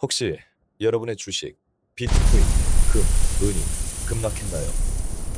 혹시 여러분의 주식, 비트코인, 금, 은이 급락했나요?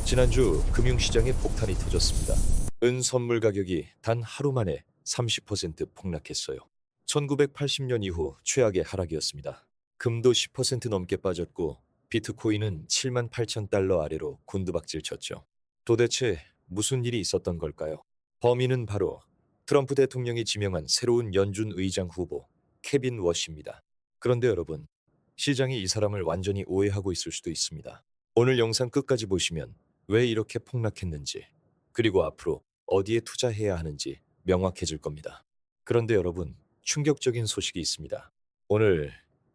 지난주 금융시장에 폭탄이 터졌습니다. 은 선물 가격이 단 하루 만에 30% 폭락했어요. 1980년 이후 최악의 하락이었습니다. 금도 10% 넘게 빠졌고 비트코인은 7만 8천 달러 아래로 곤두박질 쳤죠. 도대체 무슨 일이 있었던 걸까요? 범인은 바로 트럼프 대통령이 지명한 새로운 연준 의장 후보 케빈 워시입니다. 그런데 여러분, 시장이 이 사람을 완전히 오해하고 있을 수도 있습니다. 오늘 영상 끝까지 보시면 왜 이렇게 폭락했는지, 그리고 앞으로 어디에 투자해야 하는지 명확해질 겁니다. 그런데 여러분, 충격적인 소식이 있습니다. 오늘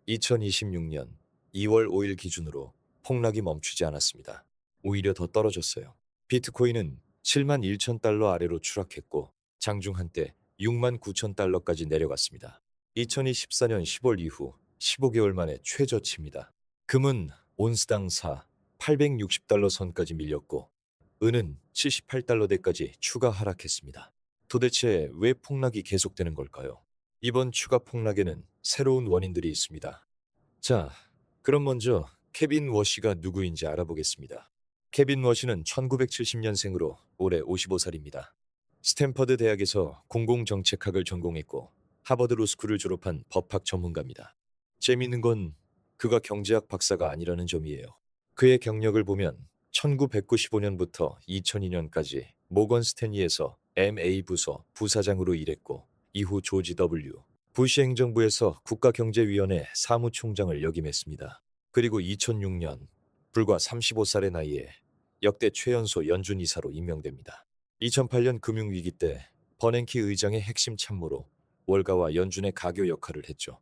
2026년 2월 5일 기준으로 폭락이 멈추지 않았습니다. 오히려 더 떨어졌어요. 비트코인은 7만 1천 달러 아래로 추락했고 장중 한때 6만 9천 달러까지 내려갔습니다. 2024년 10월 이후 15개월 만에 최저치입니다. 금은 온스당 860달러 선까지 밀렸고 은은 78달러대까지 추가 하락했습니다. 도대체 왜 폭락이 계속되는 걸까요? 이번 추가 폭락에는 새로운 원인들이 있습니다. 자, 그럼 먼저 케빈 워시가 누구인지 알아보겠습니다. 케빈 워시는 1970년생으로 올해 55살입니다. 스탠퍼드 대학에서 공공정책학을 전공했고 하버드 로스쿨을 졸업한 법학 전문가입니다. 재미있는 건 그가 경제학 박사가 아니라는 점이에요. 그의 경력을 보면 1995년부터 2002년까지 모건 스탠리에서 MA 부서 부사장으로 일했고 이후 조지 W. 부시 행정부에서 국가경제위원회 사무총장을 역임했습니다. 그리고 2006년 불과 35살의 나이에 역대 최연소 연준 이사로 임명됩니다. 2008년 금융위기 때 버냉키 의장의 핵심 참모로 월가와 연준의 가교 역할을 했죠.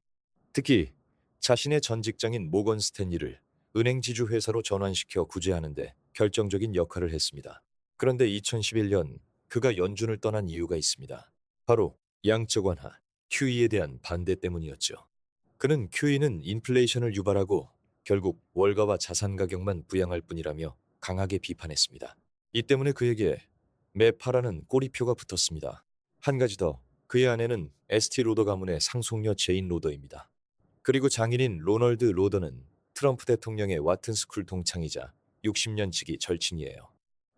특히 자신의 전 직장인 모건 스탠리를 은행 지주 회사로 전환시켜 구제하는 데 결정적인 역할을 했습니다. 그런데 2011년 그가 연준을 떠난 이유가 있습니다. 바로 양적 완화, QE에 대한 반대 때문이었죠. 그는 QE는 인플레이션을 유발하고 결국 월가와 자산 가격만 부양할 뿐이라며 강하게 비판했습니다. 이 때문에 그에게 매파라는 꼬리표가 붙었습니다. 한 가지 더, 그의 아내는 에스티 로더 가문의 상속녀 제인 로더입니다. 그리고 장인인 로널드 로더는 트럼프 대통령의 와튼 스쿨 동창이자 60년 지기 절친이에요.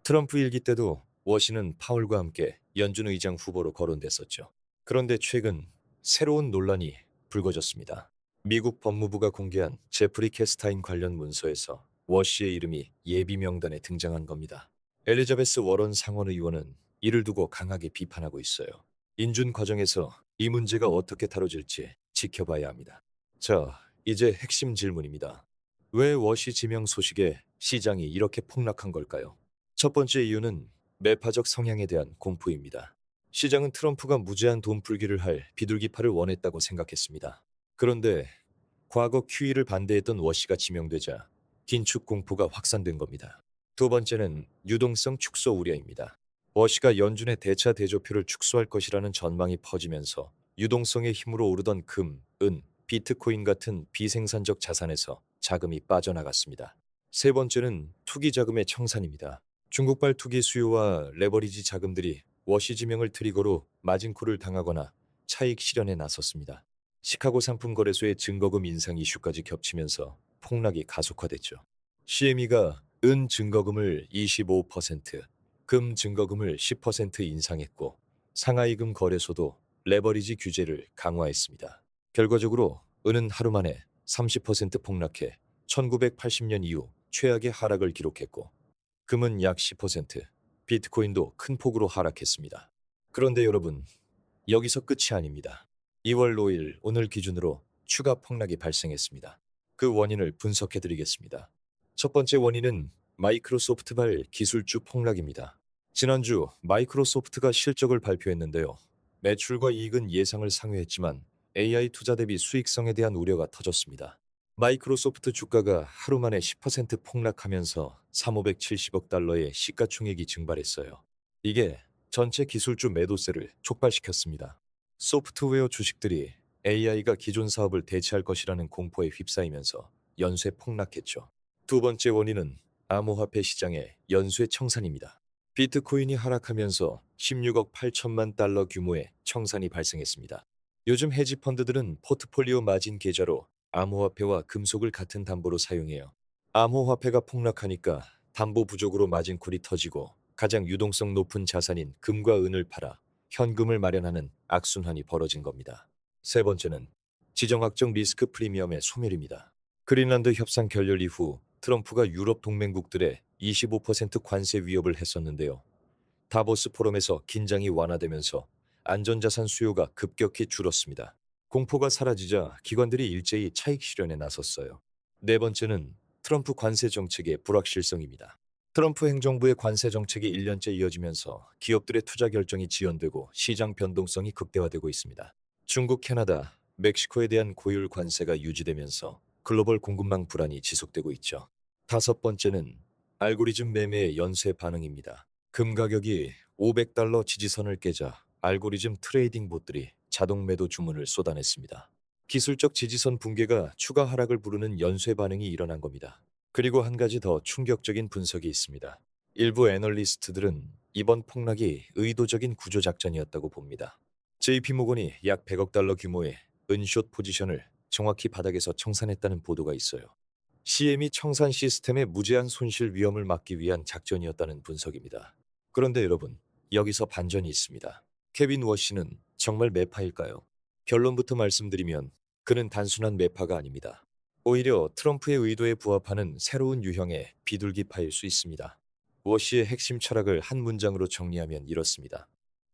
트럼프 일기 때도 워시는 파월과 함께 연준 의장 후보로 거론됐었죠. 그런데 최근 새로운 논란이 불거졌습니다. 미국 법무부가 공개한 제프리 캐스타인 관련 문서에서 워시의 이름이 예비 명단에 등장한 겁니다. 엘리자베스 워런 상원 의원은 이를 두고 강하게 비판하고 있어요. 인준 과정에서 이 문제가 어떻게 다뤄질지 지켜봐야 합니다. 자, 이제 핵심 질문입니다. 왜 워시 지명 소식에 시장이 이렇게 폭락한 걸까요? 첫 번째 이유는 매파적 성향에 대한 공포입니다. 시장은 트럼프가 무제한 돈 풀기를 할 비둘기파를 원했다고 생각했습니다. 그런데 과거 QE를 반대했던 워시가 지명되자 긴축 공포가 확산된 겁니다. 두 번째는 유동성 축소 우려입니다. 워시가 연준의 대차 대조표를 축소할 것이라는 전망이 퍼지면서 유동성의 힘으로 오르던 금, 은, 비트코인 같은 비생산적 자산에서 자금이 빠져나갔습니다. 세 번째는 투기 자금의 청산입니다. 중국발 투기 수요와 레버리지 자금들이 워시 지명을 트리거로 마진콜을 당하거나 차익 실현에 나섰습니다. 시카고 상품거래소의 증거금 인상 이슈까지 겹치면서 폭락이 가속화됐죠. CME가 은 증거금을 25%, 금 증거금을 10% 인상했고 상하이금 거래소도 레버리지 규제를 강화했습니다. 결과적으로 은은 하루 만에 30% 폭락해 1980년 이후 최악의 하락을 기록했고 금은 약 10%, 비트코인도 큰 폭으로 하락했습니다. 그런데 여러분, 여기서 끝이 아닙니다. 2월 5일 오늘 기준으로 추가 폭락이 발생했습니다. 그 원인을 분석해드리겠습니다. 첫 번째 원인은 마이크로소프트발 기술주 폭락입니다. 지난주 마이크로소프트가 실적을 발표했는데요. 매출과 이익은 예상을 상회했지만 AI 투자 대비 수익성에 대한 우려가 터졌습니다. 마이크로소프트 주가가 하루 만에 10% 폭락하면서 3,570억 달러의 시가총액이 증발했어요. 이게 전체 기술주 매도세를 촉발시켰습니다. 소프트웨어 주식들이 AI가 기존 사업을 대체할 것이라는 공포에 휩싸이면서 연쇄 폭락했죠. 두 번째 원인은 암호화폐 시장의 연쇄 청산입니다. 비트코인이 하락하면서 16억 8천만 달러 규모의 청산이 발생했습니다. 요즘 헤지펀드들은 포트폴리오 마진 계좌로 암호화폐와 금속을 같은 담보로 사용해요. 암호화폐가 폭락하니까 담보 부족으로 마진콜이 터지고 가장 유동성 높은 자산인 금과 은을 팔아 현금을 마련하는 악순환이 벌어진 겁니다. 세 번째는 지정학적 리스크 프리미엄의 소멸입니다. 그린란드 협상 결렬 이후 트럼프가 유럽 동맹국들의 25% 관세 위협을 했었는데요. 다보스 포럼에서 긴장이 완화되면서 안전자산 수요가 급격히 줄었습니다. 공포가 사라지자 기관들이 일제히 차익 실현에 나섰어요. 네 번째는 트럼프 관세 정책의 불확실성입니다. 트럼프 행정부의 관세 정책이 1년째 이어지면서 기업들의 투자 결정이 지연되고 시장 변동성이 극대화되고 있습니다. 중국, 캐나다, 멕시코에 대한 고율 관세가 유지되면서 글로벌 공급망 불안이 지속되고 있죠. 다섯 번째는 알고리즘 매매의 연쇄 반응입니다. 금 가격이 500달러 지지선을 깨자 알고리즘 트레이딩 봇들이 자동 매도 주문을 쏟아냈습니다. 기술적 지지선 붕괴가 추가 하락을 부르는 연쇄 반응이 일어난 겁니다. 그리고 한 가지 더 충격적인 분석이 있습니다. 일부 애널리스트들은 이번 폭락이 의도적인 구조 작전이었다고 봅니다. JP모건이 약 100억 달러 규모의 은숏 포지션을 정확히 바닥에서 청산했다는 보도가 있어요. CME 청산 시스템의 무제한 손실 위험을 막기 위한 작전이었다는 분석입니다. 그런데 여러분, 여기서 반전이 있습니다. 케빈 워시는 정말 매파일까요? 결론부터 말씀드리면 그는 단순한 매파가 아닙니다. 오히려 트럼프의 의도에 부합하는 새로운 유형의 비둘기파일 수 있습니다. 워시의 핵심 철학을 한 문장으로 정리하면 이렇습니다.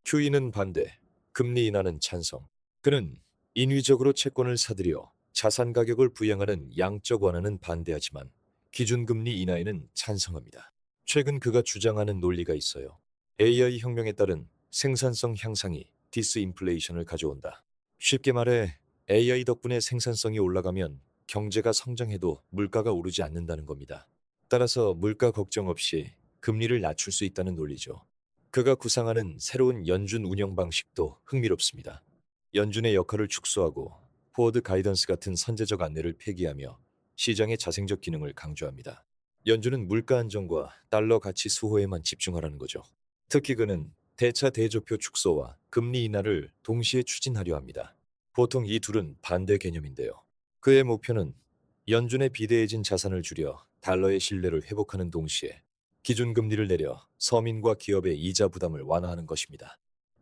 QE는 반대, 금리 인하는 찬성. 그는 인위적으로 채권을 사들여 자산 가격을 부양하는 양적 완화는 반대하지만 기준금리 인하에는 찬성합니다. 최근 그가 주장하는 논리가 있어요. AI 혁명에 따른 생산성 향상이 디스인플레이션을 가져온다. 쉽게 말해 AI 덕분에 생산성이 올라가면 경제가 성장해도 물가가 오르지 않는다는 겁니다. 따라서 물가 걱정 없이 금리를 낮출 수 있다는 논리죠. 그가 구상하는 새로운 연준 운영 방식도 흥미롭습니다. 연준의 역할을 축소하고 포워드 가이던스 같은 선제적 안내를 폐기하며 시장의 자생적 기능을 강조합니다. 연준은 물가 안정과 달러 가치 수호에만 집중하라는 거죠. 특히 그는 대차 대조표 축소와 금리 인하를 동시에 추진하려 합니다. 보통 이 둘은 반대 개념인데요. 그의 목표는 연준의 비대해진 자산을 줄여 달러의 신뢰를 회복하는 동시에 기준금리를 내려 서민과 기업의 이자 부담을 완화하는 것입니다.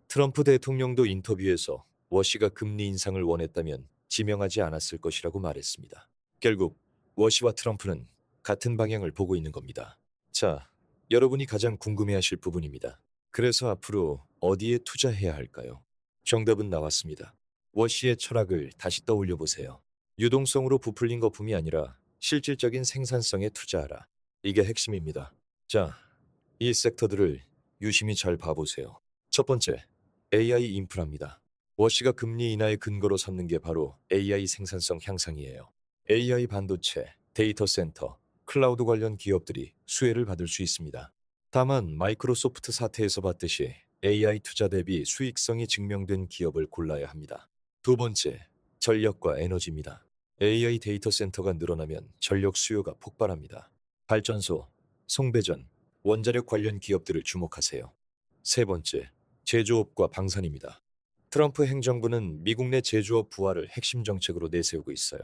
트럼프 대통령도 인터뷰에서 워시가 금리 인상을 원했다면 지명하지 않았을 것이라고 말했습니다. 결국 워시와 트럼프는 같은 방향을 보고 있는 겁니다. 자, 여러분이 가장 궁금해하실 부분입니다. 그래서 앞으로 어디에 투자해야 할까요? 정답은 나왔습니다. 워시의 철학을 다시 떠올려 보세요. 유동성으로 부풀린 거품이 아니라 실질적인 생산성에 투자하라. 이게 핵심입니다. 자, 이 섹터들을 유심히 잘 봐보세요. 첫 번째, AI 인프라입니다. 워시가 금리 인하의 근거로 삼는 게 바로 AI 생산성 향상이에요. AI 반도체, 데이터 센터, 클라우드 관련 기업들이 수혜를 받을 수 있습니다. 다만 마이크로소프트 사태에서 봤듯이 AI 투자 대비 수익성이 증명된 기업을 골라야 합니다. 두 번째, 전력과 에너지입니다. AI 데이터 센터가 늘어나면 전력 수요가 폭발합니다. 발전소, 송배전, 원자력 관련 기업들을 주목하세요. 세 번째, 제조업과 방산입니다. 트럼프 행정부는 미국 내 제조업 부활을 핵심 정책으로 내세우고 있어요.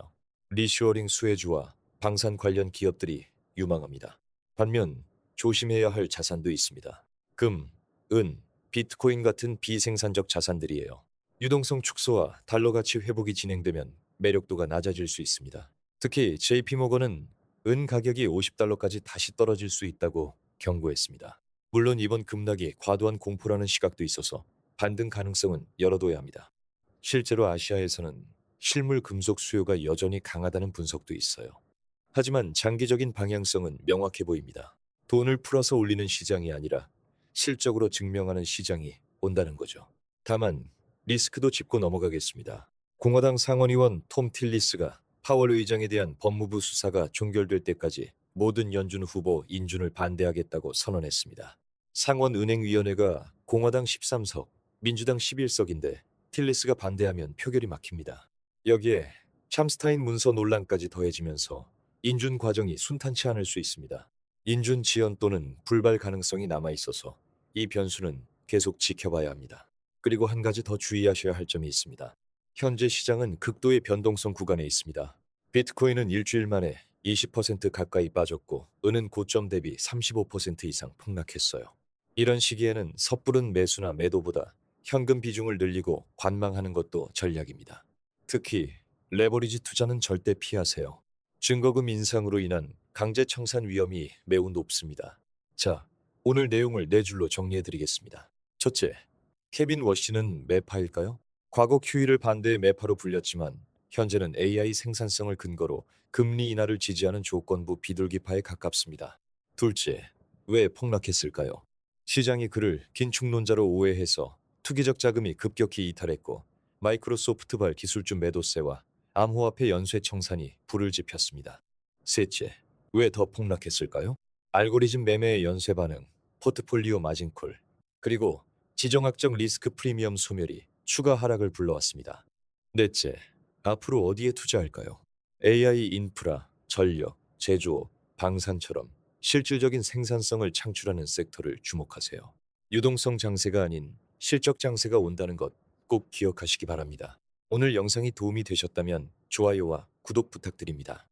리쇼어링 수혜주와 방산 관련 기업들이 유망합니다. 반면 조심해야 할 자산도 있습니다. 금, 은, 비트코인 같은 비생산적 자산들이에요. 유동성 축소와 달러 가치 회복이 진행되면 매력도가 낮아질 수 있습니다. 특히 JP모건은 은 가격이 50달러까지 다시 떨어질 수 있다고 경고했습니다. 물론 이번 급락이 과도한 공포라는 시각도 있어서 반등 가능성은 열어둬야 합니다. 실제로 아시아에서는 실물 금속 수요가 여전히 강하다는 분석도 있어요. 하지만 장기적인 방향성은 명확해 보입니다. 돈을 풀어서 올리는 시장이 아니라 실적으로 증명하는 시장이 온다는 거죠. 다만 리스크도 짚고 넘어가겠습니다. 공화당 상원의원 톰 틸리스가 파월 의장에 대한 법무부 수사가 종결될 때까지 모든 연준 후보 인준을 반대하겠다고 선언했습니다. 상원은행위원회가 공화당 13석, 민주당 11석인데 틸리스가 반대하면 표결이 막힙니다. 여기에 샴스타인 문서 논란까지 더해지면서 인준 과정이 순탄치 않을 수 있습니다. 인준 지연 또는 불발 가능성이 남아있어서 이 변수는 계속 지켜봐야 합니다. 그리고 한 가지 더 주의하셔야 할 점이 있습니다. 현재 시장은 극도의 변동성 구간에 있습니다. 비트코인은 일주일 만에 20% 가까이 빠졌고 은은 고점 대비 35% 이상 폭락했어요. 이런 시기에는 섣부른 매수나 매도보다 현금 비중을 늘리고 관망하는 것도 전략입니다. 특히 레버리지 투자는 절대 피하세요. 증거금 인상으로 인한 강제 청산 위험이 매우 높습니다. 자, 오늘 내용을 네 줄로 정리해 드리겠습니다. 첫째, 케빈 워시는 매파일까요? 과거 QE를 반대의 매파로 불렸지만 현재는 AI 생산성을 근거로 금리 인하를 지지하는 조건부 비둘기파에 가깝습니다. 둘째, 왜 폭락했을까요? 시장이 그를 긴축론자로 오해해서 투기적 자금이 급격히 이탈했고 마이크로소프트발 기술주 매도세와 암호화폐 연쇄 청산이 불을 지폈습니다. 셋째, 왜 더 폭락했을까요? 알고리즘 매매의 연쇄 반응, 포트폴리오 마진콜, 그리고 지정학적 리스크 프리미엄 소멸이 추가 하락을 불러왔습니다. 넷째, 앞으로 어디에 투자할까요? AI 인프라, 전력, 제조업, 방산처럼 실질적인 생산성을 창출하는 섹터를 주목하세요. 유동성 장세가 아닌 실적 장세가 온다는 것 꼭 기억하시기 바랍니다. 오늘 영상이 도움이 되셨다면 좋아요와 구독 부탁드립니다.